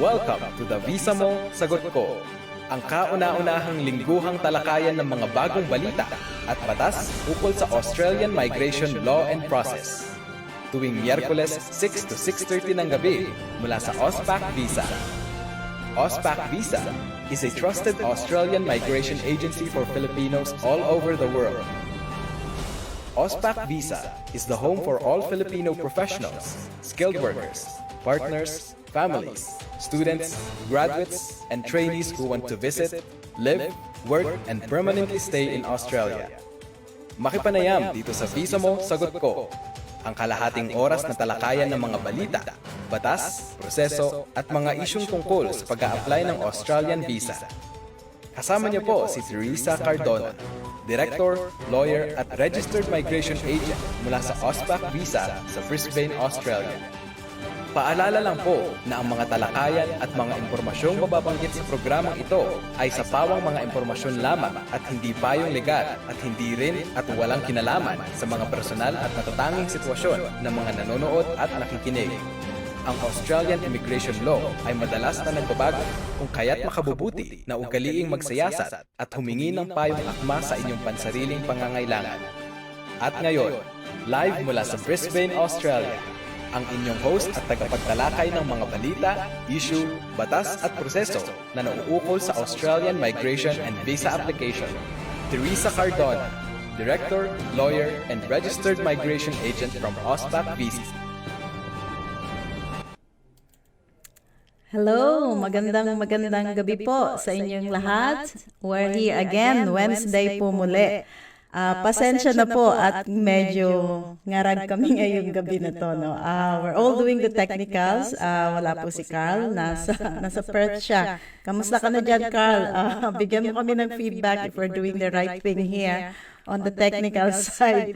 Welcome to the Visa Mo, Sagot Ko, ang kauna-unahang lingguhang talakayan ng mga bagong balita at batas ukol sa Australian Migration Law and Process. Tuwing Miyerkules 6 to 6:30 ng gabi mula sa AusPac Visa. AusPac Visa is a trusted Australian migration agency for Filipinos all over the world. AusPac Visa is the home for all Filipino professionals, skilled workers, partners, families, students, graduates, and trainees who want to visit, live, work, and permanently stay in Australia. Makipanayam dito sa Visa Mo, Sagot Ko, ang kalahating oras na talakayan ng mga balita, batas, proseso, at mga isyung tungkol sa pag-a-apply ng Australian visa. Kasama niyo po si Teresa Cardona, Director, Lawyer at Registered Migration Agent mula sa AusPac Visa sa Brisbane, Australia. Paalala lang po na ang mga talakayan at mga impormasyong mababanggit sa programang ito ay sa pawang mga impormasyon lamang at hindi payong legal at hindi rin at walang kinalaman sa mga personal at natatanging sitwasyon ng mga nanonood at nakikinig. Ang Australian Immigration Law ay madalas na nagbabago kung kaya't makabubuti na ugaliing magsiyasat at humingi ng payong akma sa inyong pansariling pangangailangan. At ngayon, live mula sa Brisbane, Australia, ang inyong host at tagapagtalakay ng mga balita, issue, batas at proseso na nauukol sa Australian Migration and Visa Application, Teresa Cardona, Director, Lawyer, and Registered Migration Agent from AusPac Visa. Hello, magandang gabi po sa inyong lahat. We're here again, Wednesday po muli. Pasensya na po at medyo ngarag kami ngayong gabi na to. No? We're all doing the technicals. Wala po si Carl, nasa Perth siya. Kamusta ka na dyan, Carl? Bigyan mo kami ng feedback if we're doing the right thing here on the technical side.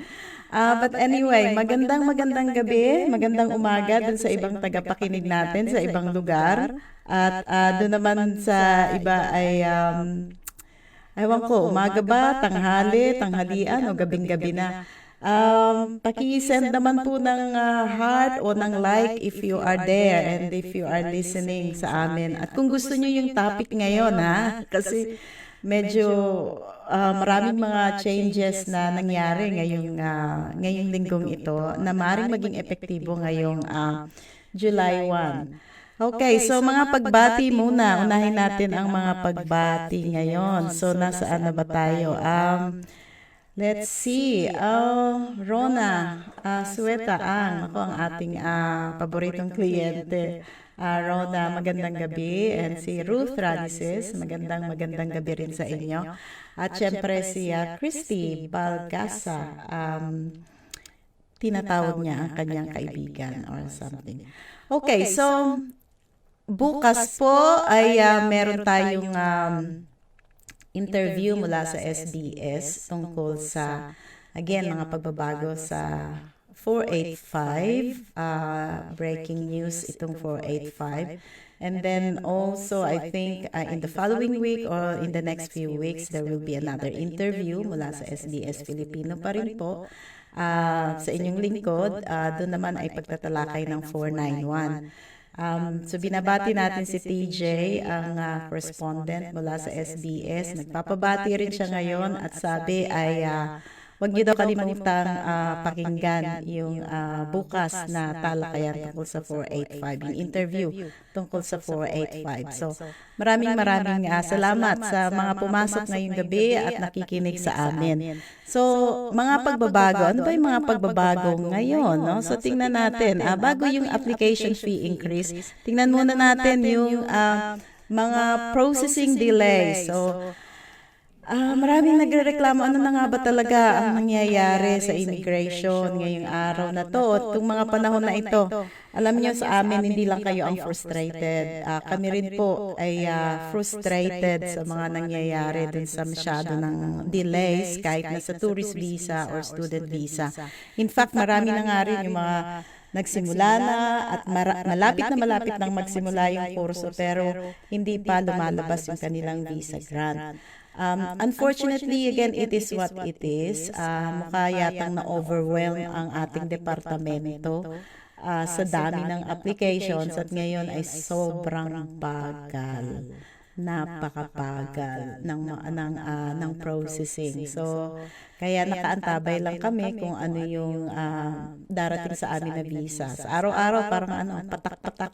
But anyway, magandang gabi, magandang umaga dun sa ibang tagapakinig natin sa ibang lugar. At doon naman sa iba ay, ewan ko, umaga ba, tanghalian o gabing-gabi na. Paki-send naman po ng heart o ng like if you are there and if you are listening sa amin. At kung gusto nyo yung topic ngayon, kasi medyo maraming mga changes na nangyari ngayong linggong ito na maaaring maging epektibo ngayong July 1. Okay, so mga pagbati muna. Unahin natin ang mga pagbati ngayon. So nasaan na ba tayo? Let's see. Rona Sueta ako ang ating paboritong kliyente. Rona, magandang gabi. And si Ruth Radices, magandang gabi rin sa inyo. At syempre si Christy Balgasa, tinatawag niya ang kanyang kaibigan or something. Okay, so bukas po ay meron tayong interview mula sa SBS tungkol sa, again, mga pagbabago sa 485, breaking news itong 485. And then also, I think in the following week or in the next few weeks, there will be another interview mula sa SBS Filipino pa rin po. Sa inyong lingkod, doon naman ay pagtatalakay ng 491. So binabati natin si TJ, ang correspondent mula sa SBS. Nagpapabati rin siya ngayon at sabi ay huwag niyo daw kalimutang pakinggan yung bukas na talakayan tungkol sa 485, yung interview tungkol sa 485. So maraming salamat sa mga pumasok ngayong gabi at nakikinig sa amin. So mga pagbabago, ano ba yung mga pagbabago ngayon? No? So tingnan natin, bago yung application fee increase, tingnan muna natin yung mga processing delay. So maraming nagrereklamo, ano na nga ba talaga ang nangyayari sa immigration ngayong araw na to? At itong mga panahon na ito, alam niyo sa amin, hindi lang kayo ang frustrated. Kami rin po ay frustrated sa mga nangyayari dun sa masyado ng delays kahit na sa tourist visa or student visa. In fact, marami na nga rin yung mga nagsimula na at malapit na magsimula yung kurso pero hindi pa lumalabas yung kanilang visa grant. Unfortunately, again, it is what it is. Mukha yatang na-overwhelm ang ating departamento sa dami ng applications at ngayon ay sobrang bagal. Napakabagal ng processing. So, kaya nakaantabay lang kami kung ano yung darating sa amin na visa. Sa araw-araw parang patak-patak.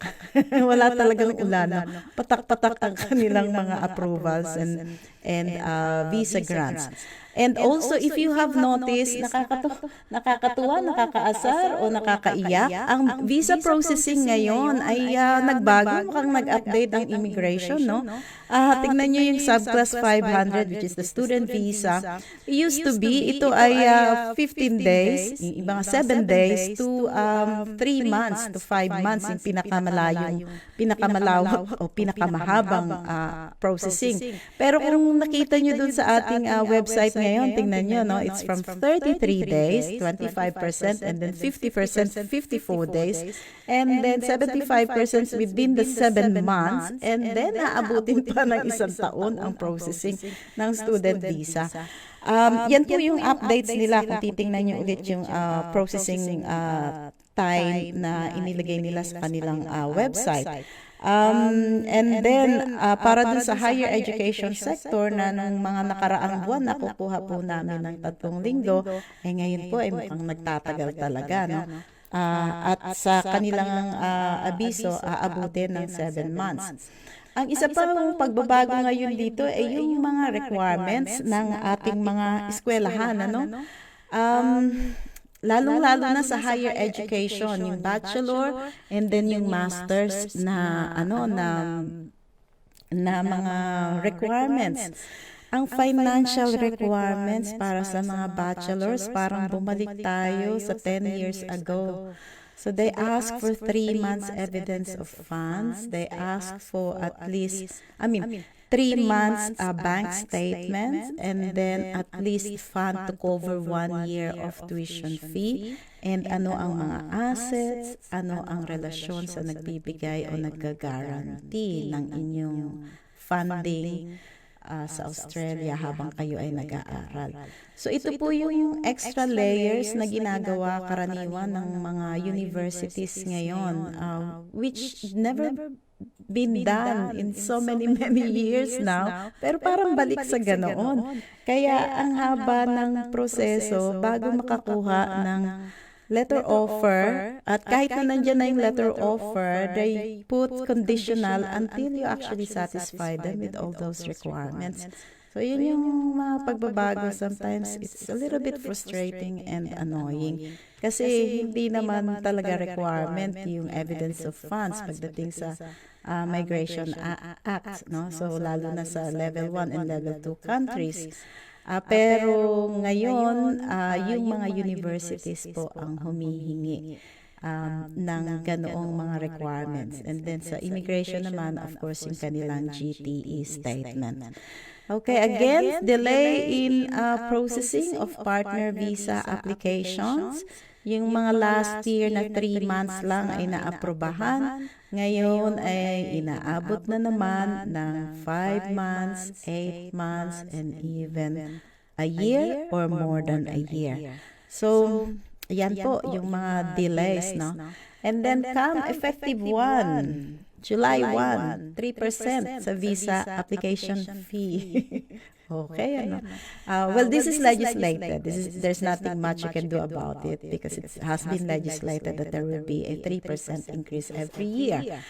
Wala talagang ulan. No? Patak-patak ang kanilang mga approvals and visa grants. And also, if you have noticed, nakakatuwa, nakakaasar, o nakakaiyak, ang visa processing ngayon ay nagbago, mukhang nag-update ang immigration, no? Tingnan nyo yung subclass 500, which is the student visa. It used to be, ito ay 15 days, yung mga 7 days to 3 months to 5 months, yung pinakamalawak o pinakamahabang processing. Pero kung nakita nyo dun sa ating website ngayon, tingnan nyo, no? It's from 33 days, 25%, and then 50%, 54 days, and then 75% within the 7 months, and then naabutin pa ng 1 taon ang processing ng student visa. Yan po yung updates nila kung titingnan nyo ulit yung processing time na inilagay nila sa kanilang website. And then, para dun sa higher education sector na nung mga nakaraang buwan, nakukuha po namin ng 3 linggo, ngayon po ay mukhang nagtatagal talaga, no? At sa kanilang abiso, aabutin ng 7 months. Ang isa pang pagbabago ngayon dito ay yung mga requirements ng ating mga eskwelahan, ano? Lalong-lalo na sa higher education, yung bachelor and then yung masters na mga requirements. Ang financial requirements para sa mga bachelors, parang bumalik tayo sa 10 years ago. So they ask for 3 months evidence of funds. They ask for at least, 3 months bank statements, and then at least fund to cover 1 year of tuition fee, and ano ang mga assets, ano ang relasyon sa nagbibigay o nagga-guarantee ng inyong funding sa Australia habang kayo ay nag-aaral. So ito po yung extra layers na ginagawa karaniwan ng mga universities ngayon, which never been done in so many years now, pero parang balik sa ganoon. Kaya ang haba ng proseso bago makakuha ng letter offer, at kahit na nandiyan na yung letter offer, they put conditional until you actually satisfy them with all those requirements. So yun yung mga pagbabago. Sometimes it's a little bit frustrating and annoying. Kasi hindi naman talaga requirement yung evidence of funds pagdating sa Migration Act, no? So lalo na sa level 1 and level 2 countries. Pero ngayon, yung mga universities po ang humihingi ng ganoong mga requirements. And then sa immigration naman, of course, yung kanilang GTE statement. Okay, again, delay in processing of partner visa applications. Yung mga last year na 3 months lang ay naaprobahan. Ngayon ay inaabot na naman ng 5 months, 8 months, and even a year or more than a year. So, yan po yung mga delays, no? And then come effective 1, July 1, 3% sa visa application fee. Okay, ano? Well, this is legislated. There's nothing much you can do about it because it has been legislated that there will be a 3% increase every year.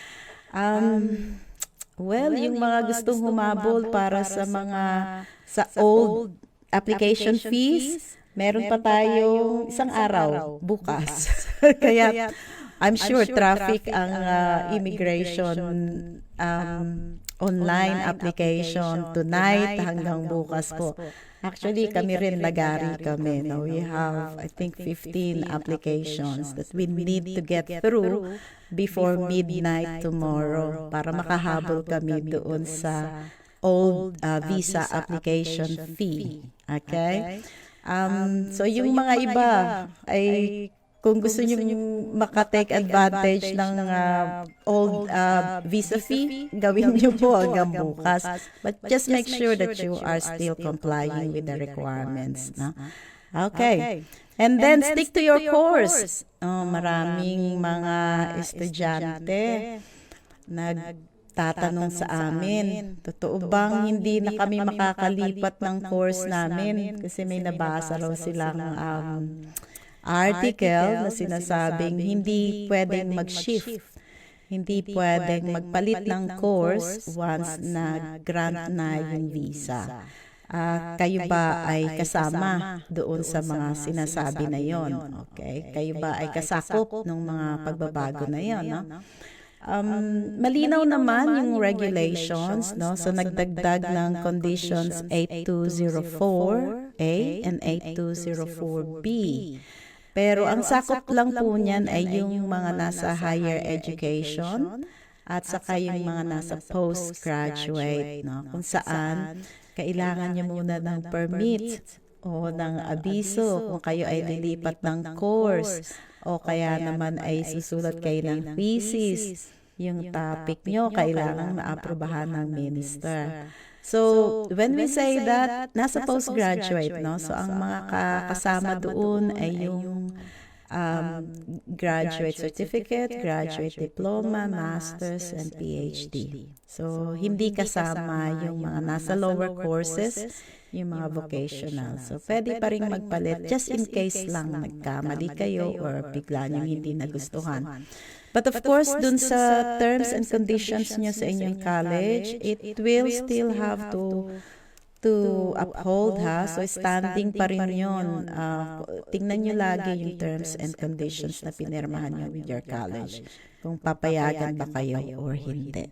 Well, yung mga gustong humabol para sa old application fees, meron pa tayong 1 araw bukas. Kaya I'm sure traffic ang immigration online application tonight hanggang bukas po. Actually, kami rin lagari kami. No? We have, I think, 15 applications that we need to get through before midnight tomorrow para makahabol kami doon sa old visa application fee. Okay? So, yung mga iba ay kung gusto nyo makatake advantage ng old visa fee, gawin nyo po hanggang bukas. But just make sure that you are still complying with the requirements. No? Okay. And then stick to your course. Maraming mga estudyante nagtatanong sa amin, totoo bang hindi na kami makakalipat ng course namin? Kasi may nabasa raw silang article na sinasabing hindi pwedeng mag-shift. Hindi pwedeng magpalit ng course once na grant na yung visa. Kayo ba ay kasama doon sa mga sinasabi na yon? Okay? Kayo ba ay kasakop ng mga pagbabago na yon? No? Malinaw naman yung regulations, no? So nagdagdag ng conditions 8204A and 8204B. Pero ang sakop lang po niyan ay yung mga nasa higher education at saka yung mga nasa postgraduate, no? Kung saan kailangan niyo muna ng permit o ng abiso kung kayo ay lilipat ng course o kaya naman ay susulat kayo ng thesis. Yung topic nyo kailangan maaprubahan ng minister. So, when we say that, nasa postgraduate, no? So, ang mga kasama doon ay yung graduate certificate, graduate diploma, master's, and PhD. So, hindi kasama yung mga nasa lower courses, yung mga vocational. So, pwede pa rin magpalit just in case lang nagkamali kayo or bigla nyo hindi nagustuhan. But of course, dun sa terms and conditions nyo sa inyong college, it will still have to uphold, ha? So, standing pa rin yun. Tingnan nyo lagi yung terms and conditions na pinirmahan nyo with your college. Kung papayagan ba kayo or hindi.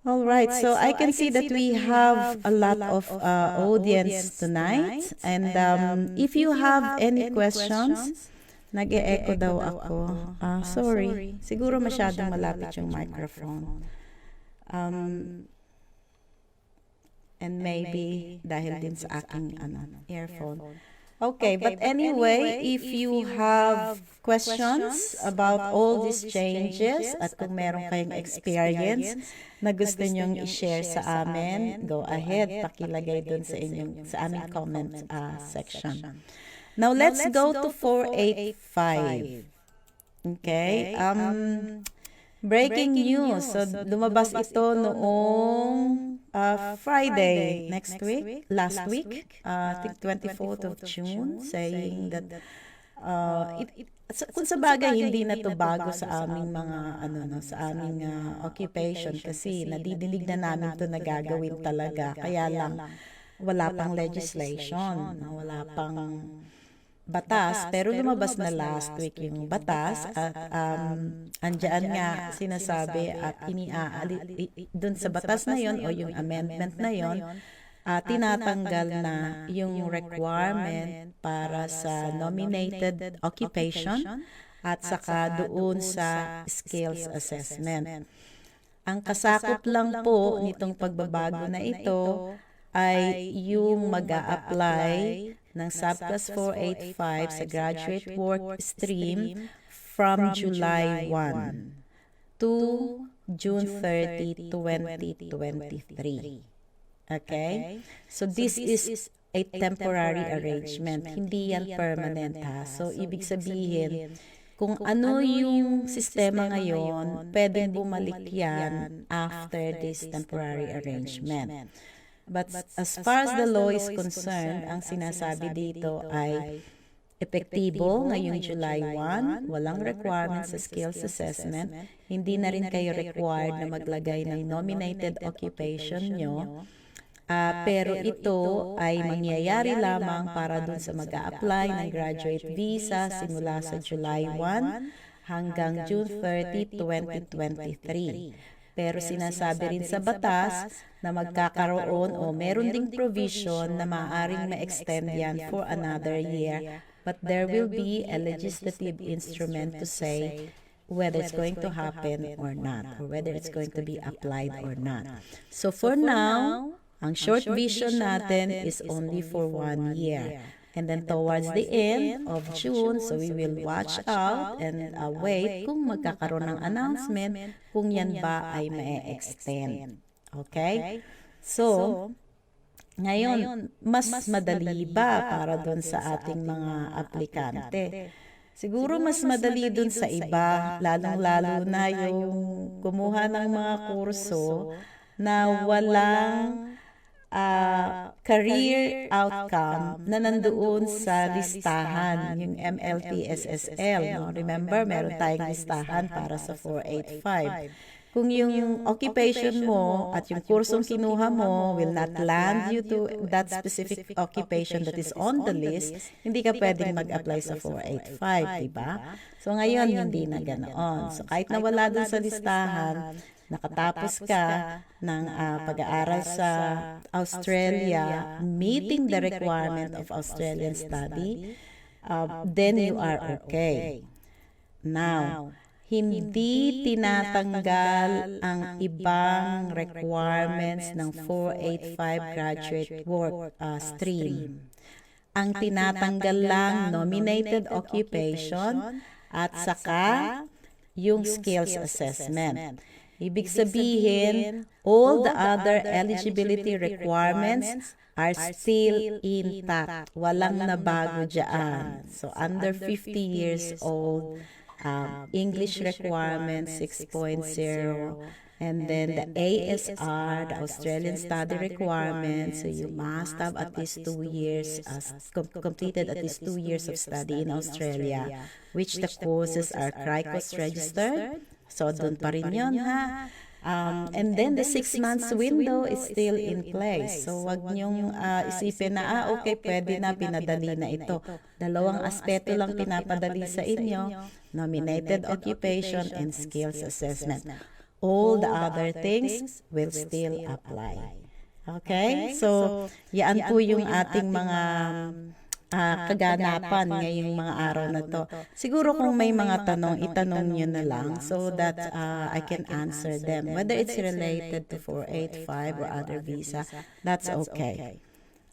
Alright, so I can see that we have a lot of audience tonight. And if you have any questions, nag-e-echo daw ako. Sorry, siguro masyadong malapit yung microphone. And maybe dahil din sa aking earphone. Okay, but anyway, if you have questions about all these changes at kung meron kayong experience na gusto nyong i-share sa amin, go ahead, pakilagay dun sa aming comment section. Now, let's go to 485. Okay? Breaking news. So, lumabas ito noong Friday last week, I think 24th of June, saying that kung sa bagay hindi na to bago sa aming mga sa aming occupation kasi nadidinig na namin to na gagawin talaga. Kaya lang wala pang legislation, wala pang batas, pero lumabas na last week yung batas at andyan nga sinasabi at dun sa batas na yon o yung amendment na yon, tinatanggal na yung requirement para sa nominated occupation at saka doon sa skills assessment. Ang kasakop lang po nitong pagbabago na ito ay yung mag-a-apply ng subclass 485 sa graduate work stream from July 1 to June 30, 2023. Okay? So this is a temporary arrangement. Hindi yan permanent, ha? So ibig sabihin, kung ano yung sistema ngayon, pwedeng bumalik yan after this temporary arrangement. But as far as the law is concerned, ang sinasabi dito ay epektibo ngayong July 1, walang requirements sa skills assessment, hindi na rin kayo required na maglagay ng nominated occupation nyo, pero ito ay mangyayari lamang para dun sa mag-a-apply ng graduate visa simula sa July 1 hanggang June 30, 2023. Pero sinasabi rin sa batas na magkakaroon o meron ding provision na maaaring ma-extend yan for another year. But there will be a legislative instrument to say whether it's going to happen or not, or whether it's going to be applied or not. So for now, ang short vision natin is only for 1 year. And then towards the end of June, so we will watch out and wait kung magkakaroon ng announcement kung yan ba ay ma-extend. Okay? So, Ngayon, mas madali ba para dun sa ating mga aplikante? Siguro mas madali dun sa iba, lalong-lalo na yung kumuha ng mga kurso na walang career outcome na nandoon sa listahan, yung MLTSSL. No? Remember, meron tayong listahan para sa 485. Kung yung occupation mo at yung kursong kinuha mo will not land you to that specific occupation that is on the list, hindi ka pwedeng mag-apply sa 485, diba? So ngayon, hindi na ganoon. So kahit nawala dun sa listahan, nakatapos ka ng pag-aaral sa Australia, meeting the requirement of Australian study, then you are okay. Now, hindi tinatanggal ang ibang requirements ng 485 graduate work stream. Ang tinatanggal lang nominated occupation at saka yung skills assessment. Ibig sabihin, all the other eligibility requirements are still intact. Walang nabago dyan. So, under 50 years old, English requirement 6.0, and then the ASR, the Australian study requirement, so you must have at least 2 years, completed at least 2 years of study in Australia, which the courses are CRICOS registered, so dun pa rin yun ha. And then the 6 months window is still in place. So wag niyong isipin na okay, pwede na, pinadali na ito. Dalawang aspeto lang pinapadali sa inyo, nominated occupation and skills assessment. All the other things will still apply. Okay? So yan po yung ating mga kaganapan ngayong mga araw na to. Siguro kung may mga tanong, itanong nyo na lang so that I can answer them. Whether it's related to 485 or other visa, that's okay.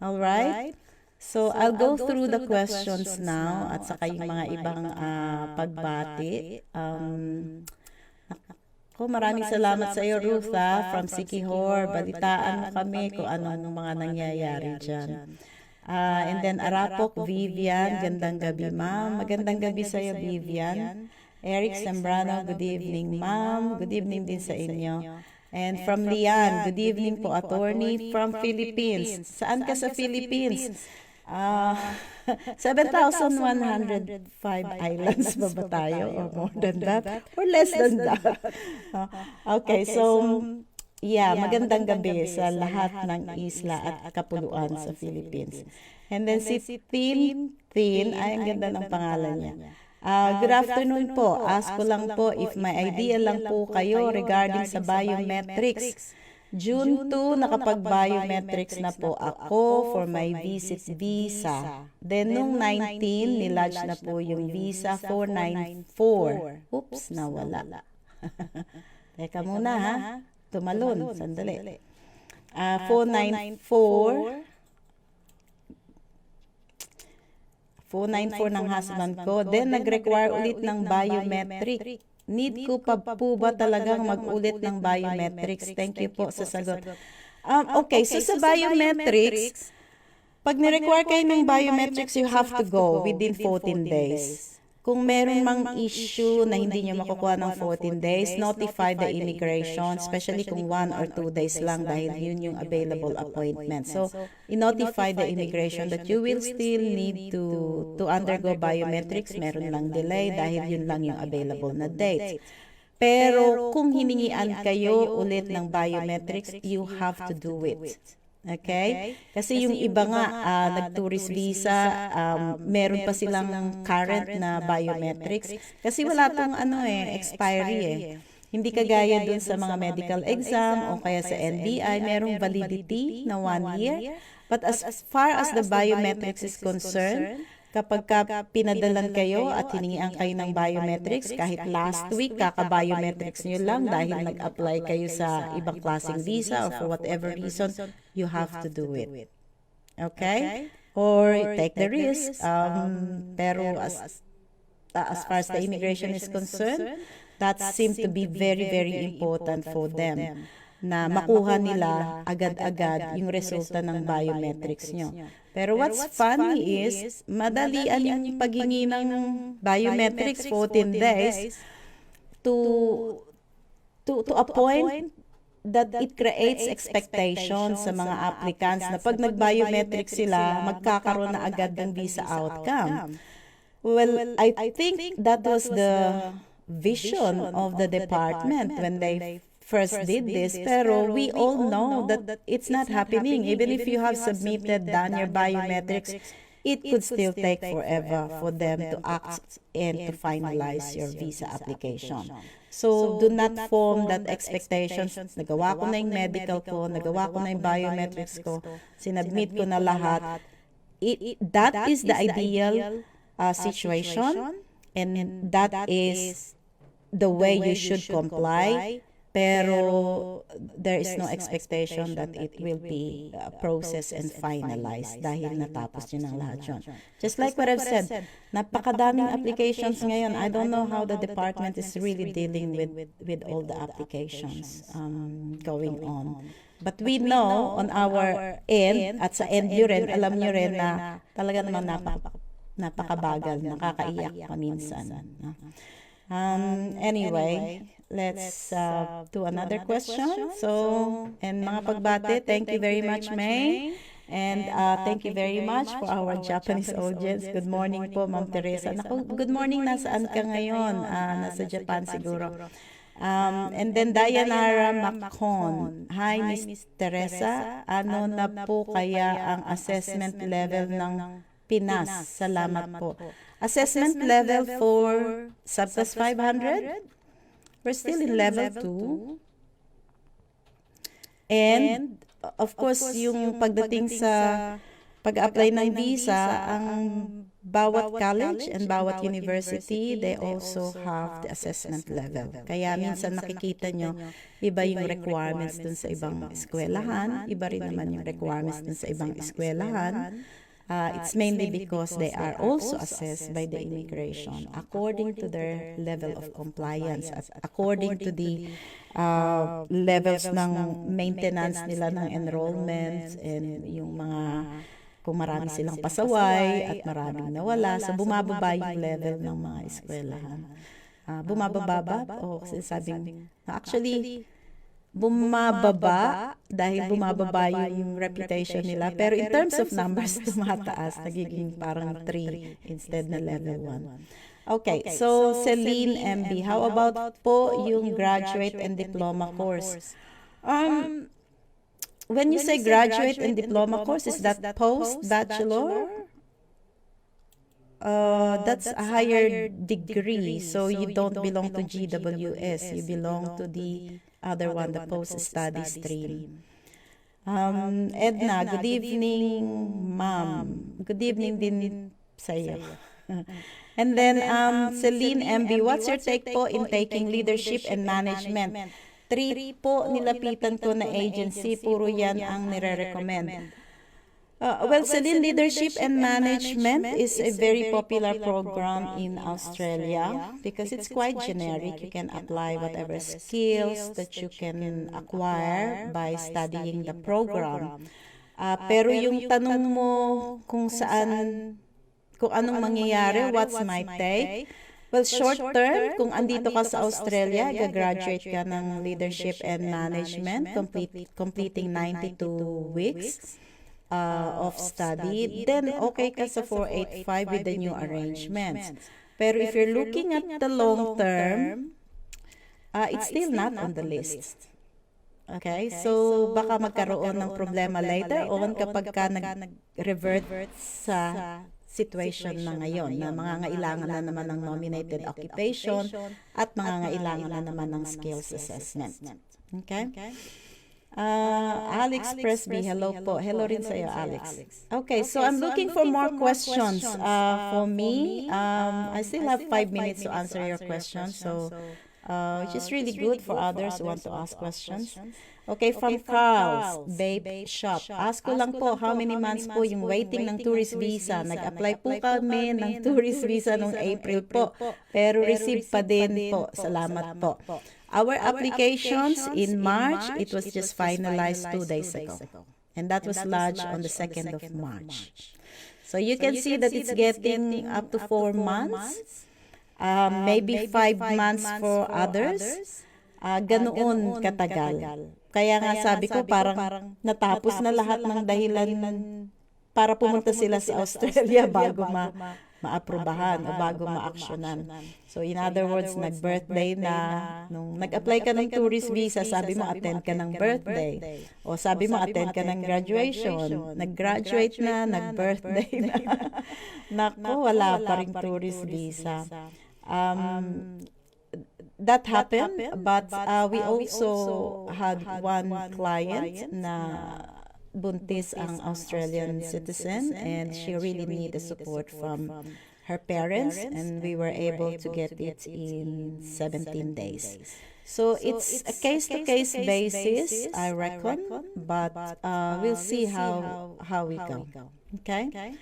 Alright? So, I'll go through the questions now at saka yung mga ibang pagbati. Maraming salamat sa iyo, Rutha, from Sikihor. Balitaan mo kami kung anong mga nangyayari dyan. And then Arapok, Vivian, gandang gabi ma'am. Magandang gabi sa iyo, Vivian. Eric Sembrano, good evening ma'am. Good evening din sa inyo. And from Lian, good evening po, attorney from Philippines. Saan ka sa Philippines? 7,105 islands ba tayo? Or more than that? Or less than that? Okay, so yeah, magandang gabi sa lahat ng isla at kapuluan sa Philippines. And then si Tin, ay ang ganda ng pangalan niya. Good afternoon po. Ask ko lang po if may idea lang po kayo regarding sa biometrics. June 2, nakapag-biometrics na po ako for my visit visa. Then nung 19, nilodge na po yung visa 494. Oops, nawala. Teka muna ha. Tumalon, sandali. 494 ng husband ko. Then, nag-require ulit ng biometric. Need ko pa po ba talagang mag-ulit ng biometrics? Thank you po sa sagot. Okay, so sa biometrics, pag ni-require kayo ng biometrics, you have to go within 14 days. Kung meron mang issue na hindi nyo makukuha ng 14 days, notify the immigration, especially kung 1 or 2 days lang dahil yun yung available appointment. So, i-notify the immigration that you will still need to undergo biometrics. Meron lang delay dahil yun lang yung available na dates. Pero kung hiningian kayo ulit ng biometrics, you have to do it. Okay? Kasi yung iba nga, nag-tourist visa, meron pa silang current na biometrics. Kasi wala tong expiry . Hindi kagaya dun sa mga medical exam o kaya sa NBI, merong validity na 1 year. But as far as the biometrics is concerned, kapag pinadalan kayo at hiningian kayo ng biometrics, kahit last week, kaka-biometrics nyo lang dahil nag-apply kayo sa ibang klaseng visa or for whatever reason, you have to do it. Okay? Or take the risk. Pero as far as the immigration is concerned, that seems to be very, very important for them. na makuha nila agad-agad yung resulta ng biometrics nyo. Pero what's funny is, madalian yung paghingi ng biometrics 14 days to a point that it creates expectations sa mga applicants na pag nag-biometrics sila, magkakaroon na agad ng visa outcome. Well, I think that was the vision of the department when they first did this, pero we all know that it's not happening. Even if you have submitted, done your biometrics, it could still take forever for them to act and to finalize your visa application. So, do not form that expectations. Nagawa ko na yung medical ko, nagawa ko na yung biometrics ko, sinabmit ko na lahat. That is the ideal situation, and that is the way you should comply, pero there is no expectation that it will be processed and finalized dahil natapos yun ang lahat yun. Just like what I've said, napakadaming applications ngayon. I don't know how the department is really dealing with all the applications going on. But we know on our end, at sa end nyo rin, alam nyo rin na talaga naman napakabagal, nakakaiyak pa minsan. Anyway, let's do another question. So, and mga pagbate, thank you very much, May. And thank you very much for our Japanese audience. Good morning po, Ma'am Teresa. Naku, good morning, nasaan ka ngayon? Nasa Japan siguro. And then Dayanara Macon. Hi, Miss Teresa. Ano na po kaya ang assessment level ng Pinas? Salamat po. Assessment level for subclass 500? We're still in level 2. And, of course, yung pagdating sa pag-apply ng visa, ang bawat college and bawat university, they also have the assessment level. Kaya minsan makikita nyo, iba yung requirements dun sa ibang eskwelahan, iba rin naman yung requirements dun sa ibang eskwelahan. It's mainly because they are also assessed by the immigration according to their level of compliance at according to the levels ng maintenance nila ng enrollment and yung mga kung marami silang pasaway at maraming nawala. So bumababa yung level ng mga eskwelahan. Bumababa ba? O sinasabing, actually, bumababa dahil bumababa yung reputation nila. Pero in terms of numbers, tumataas. Nagiging parang 3 instead na level 1. Okay, so Celine MB, how about po yung graduate and diploma course? When you say graduate and diploma course, is that post-bachelor? That's a higher degree, so you don't belong to GWS. You belong to the other one, the post-study stream. Edna, good evening, ma'am. Good evening din sa iyo. And then, Celine MB, what's your take po in taking leadership and management? 3 po nilapitan ko na agency, puro yan ang nire-recommend. Well, Celine, leadership and management is a very popular program in Australia because it's quite generic. You can apply whatever skills that you can acquire by studying the program. Pero yung tanong mo kung anong mangyayari, what's my take? Well, short term, kung andito ka sa Australia, gagraduate ka ng leadership and management, completing 92 weeks. Of study, then okay ka sa 485 with the new arrangements. Pero if you're looking at the long term, it's still not on the list. Okay? So, baka magkaroon ng problema later on kapag ka nag-revert sa situation na ngayon, na mangangailangan na naman ng nominated occupation at mangangailangan na naman ng skills assessment. Okay? Alex Presby, hello po. Hello rin sa iyo, Alex. Okay, so I'm looking for more questions. For me, I still have 5 minutes to answer your questions, so which is really good for others who want to ask questions. Okay, from Carl's Babe Shop. Ask ko lang po, how many months po yung waiting ng tourist visa? Nag-apply po kami ng tourist visa noong April po, pero receive pa din po. Salamat po. Our applications in March, it was just finalized 2 days ago. And that was lodged on the 2nd of March. So you can see that it's getting up to 4 months, maybe 5 months for others. Ganoon katagal. Kaya nga sabi ko parang natapos na lahat ng dahilan para pumunta sila sa Australia bago maaprubahan o bago maaksyonan. So in other words, nag-birthday na, nung nag-apply ka ng tourist visa, sabi mo attend ka ng birthday. O sabi mo attend ka ng graduation. Nag-graduate na, nag-birthday na. Naku, wala pa ring tourist visa. That happened, but we also had one client na buntis ang Australian citizen, and she really needed support from her parents, and we were able to get it in 17 days. So it's a case-to-case basis, I reckon, but we'll see how we go. Okay?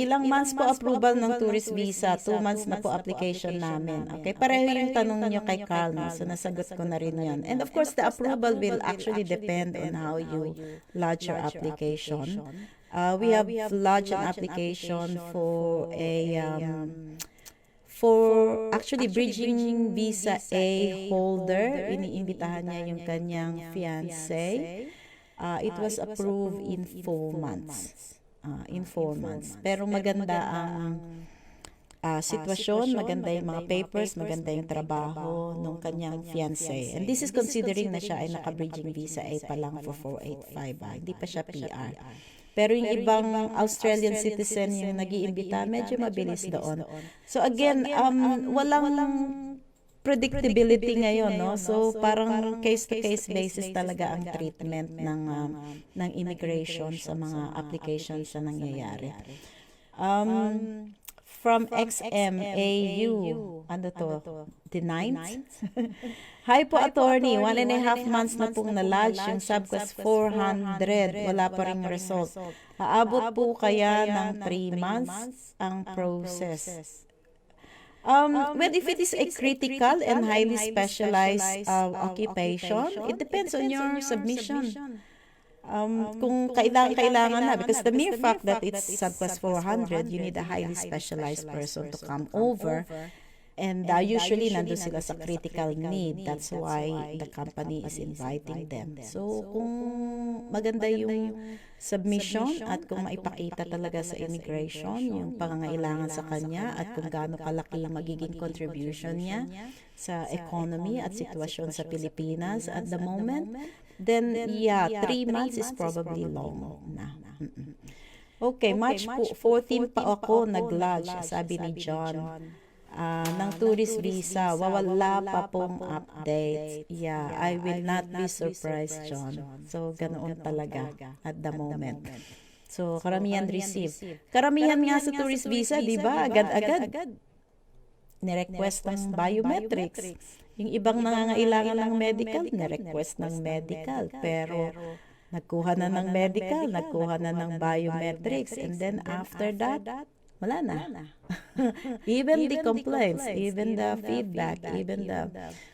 Ilang months po approval ng tourist visa? 2 months na po application namin. Okay, pareho yung tanong niyo kay Carl, so nasagot ko na rin yan. And of course, the approval will actually depend on how you lodge your application. We have lodged an application for actually bridging visa A holder. Iniimbitahan niya yung kanyang fiancé. It was approved in 4 months. In 4 months. Pero maganda ang sitwasyon, maganda yung mga papers, maganda yung trabaho ng kanyang fiancé. And this is considering na siya ay naka-bridging visa A pa lang for 485. Hindi pa siya PR. Pero yung ibang Australian citizen yung nag-iimbita, medyo mabilis doon. So again, walang predictability ngayon, no? So parang case-to-case basis talaga ang treatment ng immigration sa mga applications na nangyayari. From XMAU, ano to? The 9th? Hi po, attorney. 1.5 months na pong na-lodge yung subclass 400. Wala pa ring result. Aabot po kaya ng 3 months ang process. Well, if it is a critical and highly specialized occupation, it depends on your submission. Kung kailangan na, because the mere fact that it's subclass 400, you need a highly specialized person to come over. And usually, nandun sila sa critical need. That's why the company is inviting them. So, kung maganda yung submission at kung maipakita talaga sa immigration yung pangangailangan sa kanya at kung gaano kalaki yung magiging contribution niya sa economy at sitwasyon sa Pilipinas at the moment, then yeah, 3 months is probably long na. Okay, March 14 pa ako nag-lodge, sabi ni John. Ng tourist visa, wala pa pong update. Yeah, I will not be surprised, John. So, ganoon talaga at the moment. So, karamihan receive. Karamihan nga sa tourist visa, di ba? Agad-agad. Nirequest ng biometrics. Yung ibang nangangailangan ng medical, nirequest ng medical. Pero, nagkuha na ng medical, nagkuha na ng biometrics. And then, after that, wala na. Even the complaints, even the feedback, even the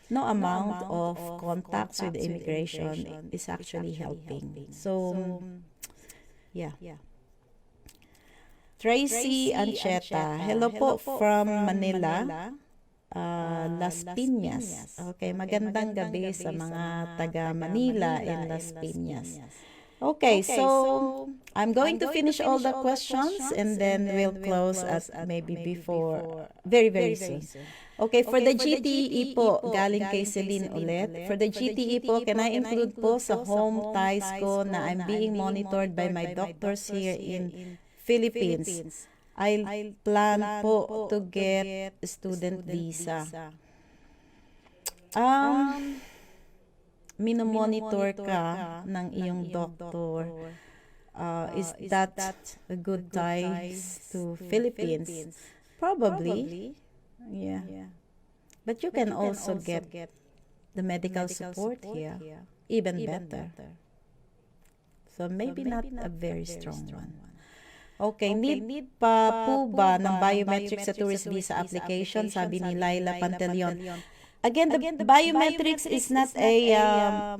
no amount of contacts with the immigration is actually helping. So, yeah. Tracy Ancheta, hello po from Manila, Las Piñas. Okay, magandang gabi sa mga taga Manila and Las Piñas. Okay, so I'm going to finish all the questions and then we'll close at maybe before, very soon. Okay, for the GTE po, galing kay Celine ulit. For the GTE po, can I include po sa home ties ko na I'm being monitored by my doctors here in Philippines? I plan po to get student visa. Minomonitor ka ng iyong doctor, is that a good ties to Philippines? Probably, yeah. But you can also get the medical support here, even better. So maybe not a very strong one. Okay, need pa po ba ng biometrics sa tourist visa application? Sabi ni Laila Pantaleon. again, the biometrics is not a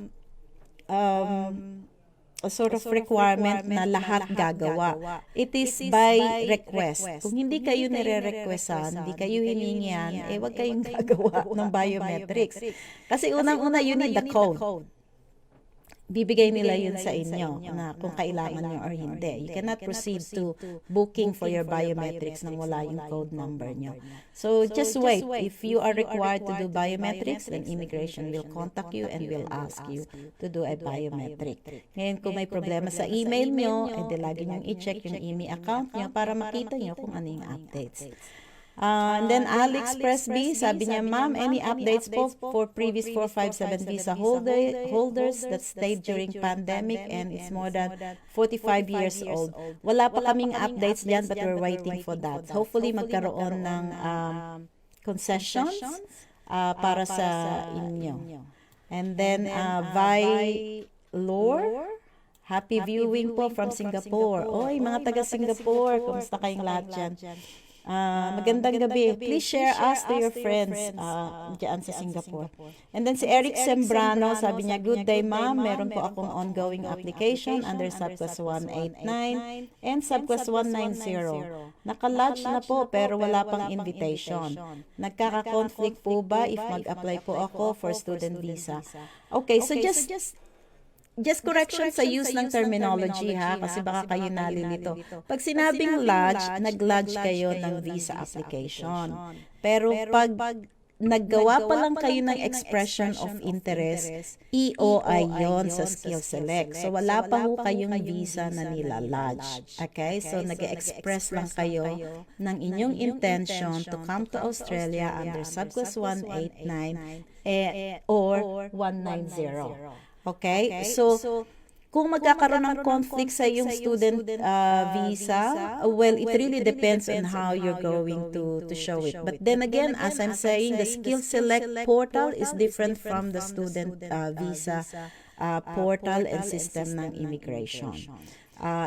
sort of requirement na lahat gagawa. It is by request. Kung hindi kayo nire-requestan, hindi kayo hiningian, wag kayong gagawa ng biometrics. Kasi unang-una, you need the code. Bibigay nila yun sa inyo na kung kailangan nyo or hindi. You cannot proceed to booking for your biometrics nang wala yung code number nyo. So just wait. If you are required to do biometrics, then immigration will contact you and will ask you to do a biometric. Ngayon, kung may problema sa email nyo, edi lagi nyong i-check yung email account nyo para makita nyo kung ano yung updates. And then Alex Presby, sabi niya, ma'am, any updates po for previous 457 visa holders that stayed during pandemic and it's more than 45 years old? Wala pa kaming updates dyan, but we're waiting for that. Hopefully magkaroon ng concessions para sa inyo. And then Vi Lore, happy viewing po from Singapore. Oy, mga taga Singapore, kumusta kayong lahat dyan? Magandang gabi. Please share us to your friends dyan sa Singapore. And then si Eric Sembrano, sabi niya, good day ma'am, meron po akong ongoing application under subclass 189 and subclass 190. Naka-lodge na po pero wala pang invitation. Nagkaka-conflict po ba if mag-apply po ako for student visa? Okay, so just correction sa use ng terminology ha, kasi baka kayo nalilito. Pag sinabing lodge, nag-lodge kayo ng visa application. Pero pag naggawa pa lang kayo ng expression of interest, EOI yon sa skill select. So wala pa ho kayong visa na nila-lodge. Okay? So nag-express lang kayo ng inyong intention to come to Australia under subclass 189 or 190. Okay? So, kung magkakaroon ng conflict sa iyong student visa, well, it really depends on how you're going to show it. But then again, as I'm saying, the skill select portal is different from the student visa portal and system ng immigration.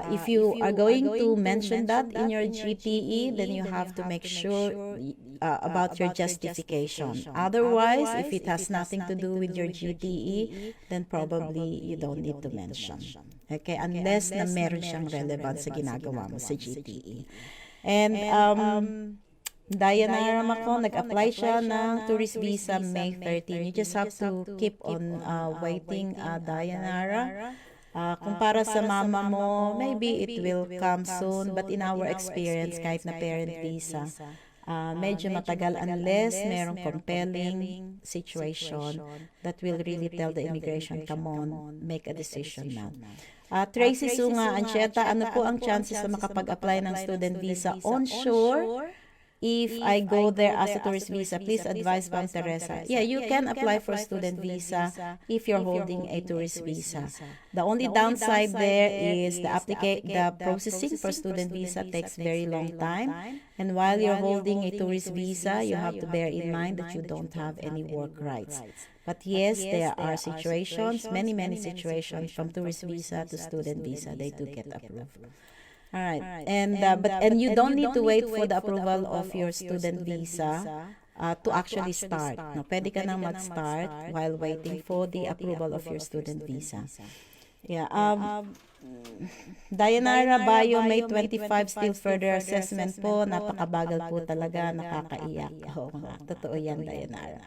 If you are going to mention that in your GTE, then you have to make sure about your justification. Otherwise, if it has nothing to do with your GTE, then probably you don't need to mention. Okay, unless na meron siyang relevance sa ginagawa mo sa GTE. And Diana Yaramako, nag-apply siya ng tourist visa May 13. You just have to keep on waiting, Diana. Kung para sa mama mo, maybe it will come soon, but in our experience, kahit na parent visa, medyo matagal unless merong compelling situation that will really tell the immigration, come on, make a decision now. Tracy Sunga Ancheta, ano po ang chances na makapag-apply ng student visa onshore? If I go there as a tourist visa, please advise Ma'am Teresa. Yeah, you can apply for student visa if you're holding a tourist visa. The only downside there is the processing for student visa takes very long time. And while you're holding a tourist visa, you have to bear in mind that you don't have any work rights. But yes, there are situations, many situations from tourist visa to student visa, they do get approved. All right, and you don't need to wait for the approval of your student visa to actually start. No, pwede ka nang mag-start while waiting for the approval of your student visa. Yeah. Dayanara Bayo, May 25, still further assessment po. Napakabagal po talaga, nakakaiyak. Oo nga, totoo yan, Dayanara.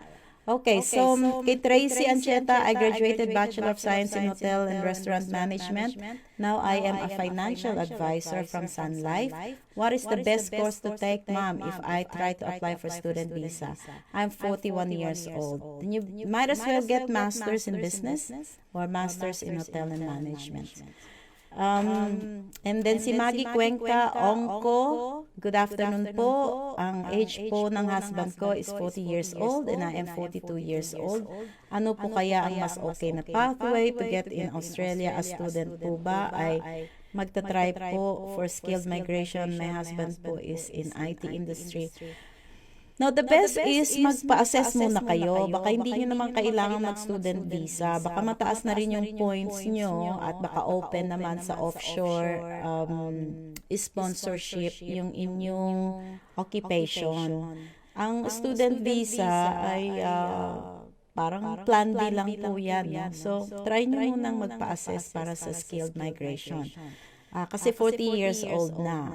Okay, so kay Tracy Ancheta, I graduated Bachelor of Science in Hotel and Restaurant Management. Now I am a financial advisor from Sun Life. What is the best course to take, ma'am, if I try to apply for student visa? I'm 41 years old. Then you might as well get Masters in Business or Masters in Hotel and Management. And then si Maggie Cuenca Ongko, good afternoon po. Ang age po ng husband ko is 40 years old and I am 42 years old. Ano po kaya ang mas okay na pathway to get in Australia as student po ba? Ay magta-try po for skilled migration. My husband po is in IT industry. Now, the best is magpa-assess muna kayo. Baka hindi nyo naman kailangan mag-student visa. Baka mataas na rin yung points nyo at baka open naman sa offshore sponsorship yung inyong occupation. Ang student visa ay parang plan B lang po yan. No? So, try nyo munang magpa-assess para sa skilled migration. Kasi 40 years old na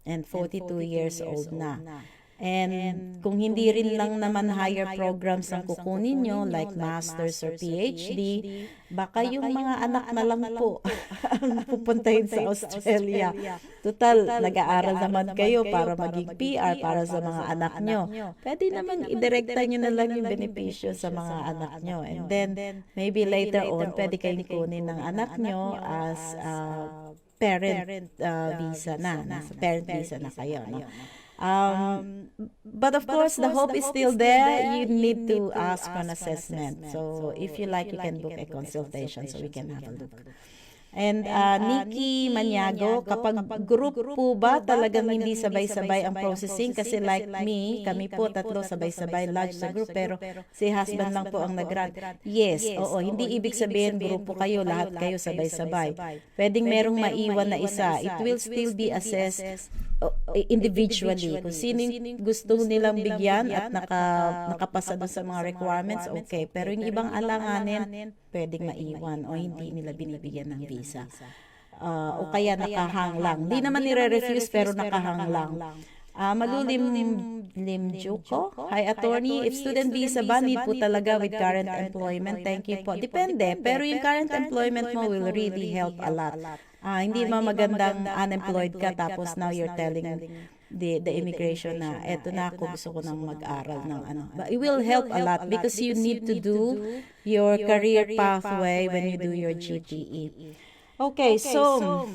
and 42 years old na. And kung hindi rin lang naman higher programs ang kukunin nyo, like master's or PhD, baka yung mga anak na lang po ang pupuntahin sa Australia. Total, nag-aaral naman kayo para maging PR para sa mga anak nyo. Pwede naman idirekta nyo na lang yung benepisyo sa mga anak nyo. And then, maybe later on, pwede kayong kunin ng anak nyo as parent visa na. Nasa parent visa na kayo. No? But of course, the hope is still there. You need to ask for an assessment. So if you like, you can book a consultation so we can have a look. And Nikki Maniago, kapag group po ba talagang hindi sabay-sabay ang processing? Kasi like me, kami po tatlo sabay-sabay lodge sa group, pero si husband lang po ang nag-grant. Yes, oo, hindi ibig sabihin grupo kayo, lahat kayo sabay-sabay. Pwedeng merong maiwan na isa. It will still be assessed individually. Kung sino gusto nilang bigyan at nakapasa doon sa mga requirements, okay. Pero yung ibang alanganin, pwedeng maiwan o hindi nila binibigyan ng visa. O kaya nakahang lang. Hindi naman nire-refuse pero nakahang lang. Limjuko. Hi, attorney. If student visa ba, need po talaga with current employment? Thank you po. Depende. Pero yung current employment mo will really help a lot. Hindi magandang unemployed ka tapos now you're telling the immigration na eto na ako, gusto ko nang mag-aral ng ano. But it will help a lot because you need to do your career pathway when you do your GPE. Okay, so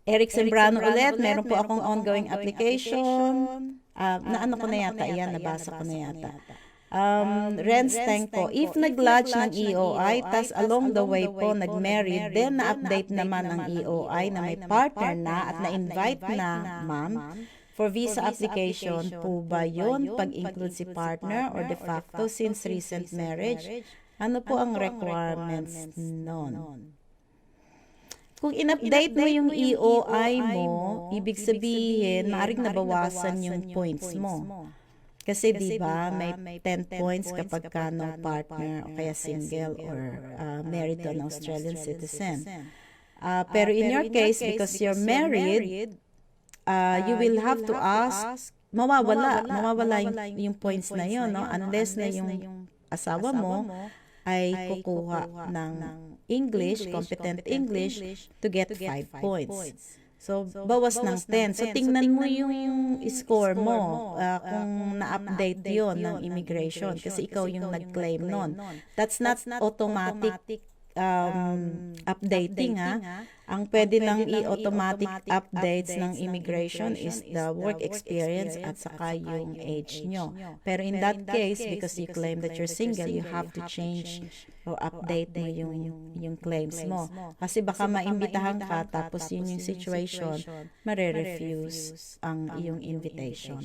Eric Sembrano ulit, meron po akong ongoing application. Naano ko na yata, yan, nabasa ko na yata. Renz Teng po, if nag-lodge ng EOI, tas along the way po nag-married, then na-update naman ang EOI na may partner na at na-invite na, ma'am, for visa application po ba yun pag-include si partner or de facto since recent marriage? Ano po ang requirements nun? Kung in-update mo yung EOI mo, ibig sabihin, maaaring nabawasan yung points mo. Kasi diba, may 10 points kapag ka no partner o kaya single or married to an Australian citizen. Pero in your case, because you're married, you will have to ask, mawawala yung points na yun, no? Unless na yung asawa mo ay kukuha ng English, competent English, to get 5 points. So, bawas ng 10. So, tingnan mo yung score mo kung na-update yon ng immigration kasi ikaw yung nag-claim nun. That's not automatic updating, ha. Ang pwede lang i-automatic updates ng immigration is the work experience at saka yung age nyo. Pero in that case, because you claim that you're single, you have to change or update mo yung claims mo. Kasi baka maimbitahan ka, tapos yun yung situation, mare-refuse ang iyong invitation.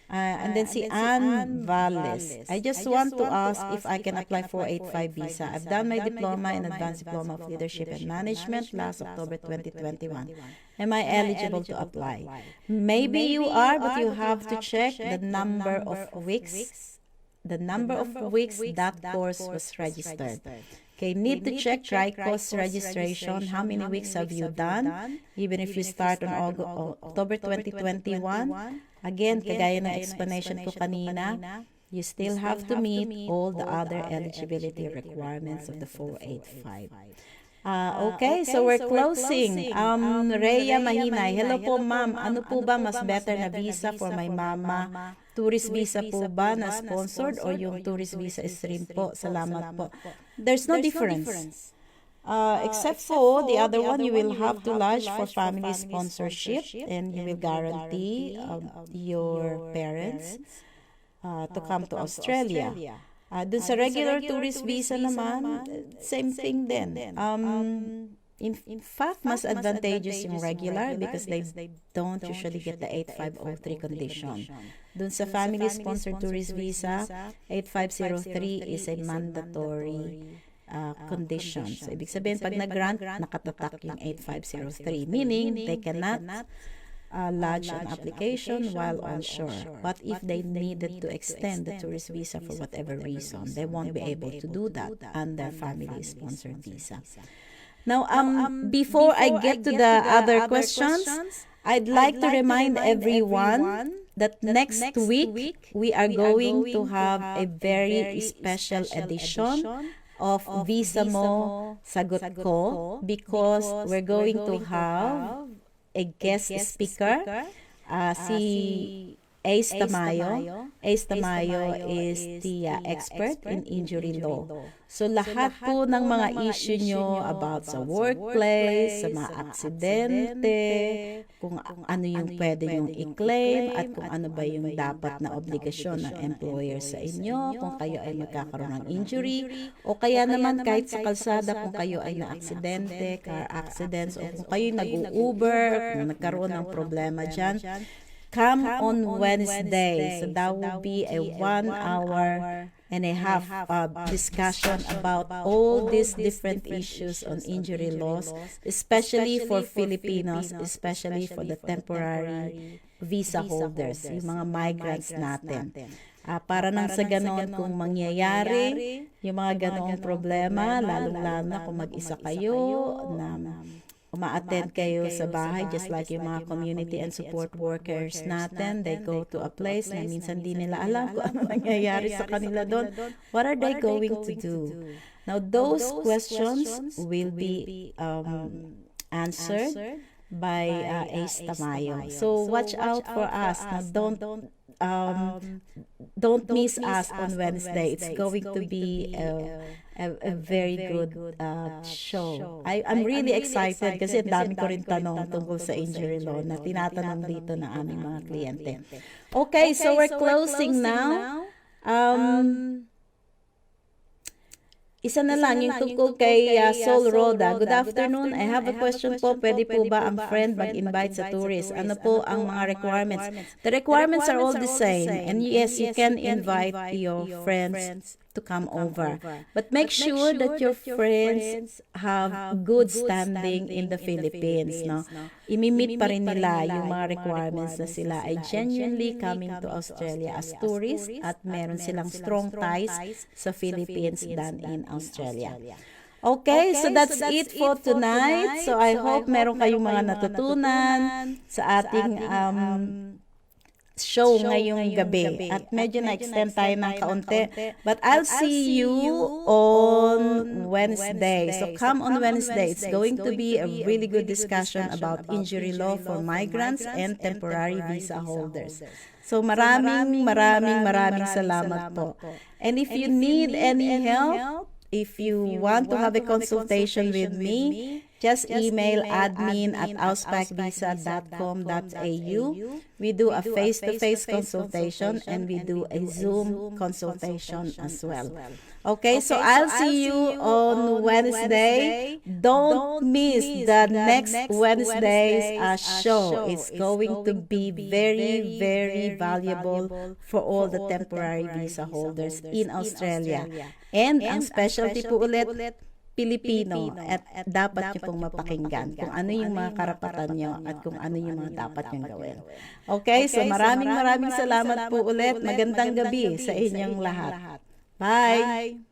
And then si Ann Valles, I just want to ask if I can apply for 485 visa. I've done my diploma in Advanced Diploma of Leadership and Management last October 2021. Am I eligible to apply? Maybe you are, but you have to check the number of weeks that course was registered. Okay, need to check TRICOS registration. How many weeks have you done? Even if you start on October 2021, again, kagaya ng explanation ko kanina, you still have to meet all the other eligibility requirements of the 485. Okay, so we're closing. Rhea Mahinay, hello po ma'am, ano po ba mas better na visa for my mama? Tourist visa po ba na sponsored or yung tourist visa stream po? Salamat po. There's no difference. Except for the other one, you will have to lodge for family sponsorship and you will guarantee your parents to come to Australia. Dun sa regular tourist visa naman, same thing din. In fact, mas advantageous yung regular because they don't usually get the 8503 condition. Dun sa family-sponsored tourist visa, 8503 is a mandatory condition. So, ibig sabihin, pag nag-grant, nakatatak yung 8503. Meaning, they cannot lodge an application while on shore. But if they needed to extend the tourist visa for whatever reason, they won't be able to do that under family-sponsored visa. Now, before I get to the other questions, I'd like to remind everyone that next week we are going to have a very special edition of Visa Mo Sagot Ko, because we're going to have a guest speaker, si Ace Tamayo. Ace Tamayo is the expert in injury law. So lahat po ng mga issue nyo about sa workplace, sa mga aksidente, kung ano yung pwede yung i-claim, at kung ano ba yung dapat na obligasyon ng employer sa inyo, kung kayo ay magkakaroon ng injury, o kaya naman kahit sa kalsada kung kayo ay na-aksidente, car accidents, o kung kayo nag-u-Uber, kung nagkaroon ng problema dyan, come on Wednesday. So that will be a 1 hour and a half discussion about all these different issues on injury laws, especially for Filipinos, especially for the temporary visa holders, yung mga migrants natin. Para nang sa ganon, kung mangyayari yung mga ganong problema, lalong-lalo na kung mag-isa kayo, na uma-attend kayo sa bahay, just like yung mga community and support workers natin, they go to a place na minsan di nila alam kung ano mangyayari sa kanila doon. What are they going to do? Now, those questions will be answered by Ace Tamayo. So, watch out for us. Now, don't miss us on Wednesday. It's going to be a very good show. I'm really excited kasi dami ko rin tanong tungkol sa injury law na tinatanong dito ng aming mga kliyente. Okay, so we're closing now. Isa na lang yung tungkol kay Sol Roda. Good afternoon. I have a question po. Pwede po ba ang friend mag-invite sa tourist? Ano po ang mga requirements? The requirements are all the same. And yes, you can invite your friends to come over. But make sure that your friends have good standing in the Philippines. No? Imimit pa rin nila yung mga requirements na sila ay genuinely coming to Australia as tourists at meron silang strong ties sa Philippines than in Australia. Okay, so that's it for tonight. So I hope meron kayong mga natutunan sa ating show ngayong gabi. At medyo na-extend tayo ng kaunti. But I'll see you on Wednesday. So come on Wednesday. It's going to be a really good discussion about injury law for migrants and temporary visa holders. So maraming salamat po. And if you need any help, if you want to have a consultation with me, just email admin@auspacvisa.com.au. We do a face-to-face consultation and we do a Zoom consultation as well. Okay, so I'll see you on Wednesday. Don't miss the next Wednesday's show. It's going to be very, very valuable for all the temporary visa holders in Australia. And ang specialty po ulit, Pilipino, at dapat nyo pong mapakinggan kung ano yung mga karapatan nyo at kung ano yung mga dapat nyo gawin. Okay, so maraming salamat po ulit. Magandang gabi sa inyong lahat. Bye!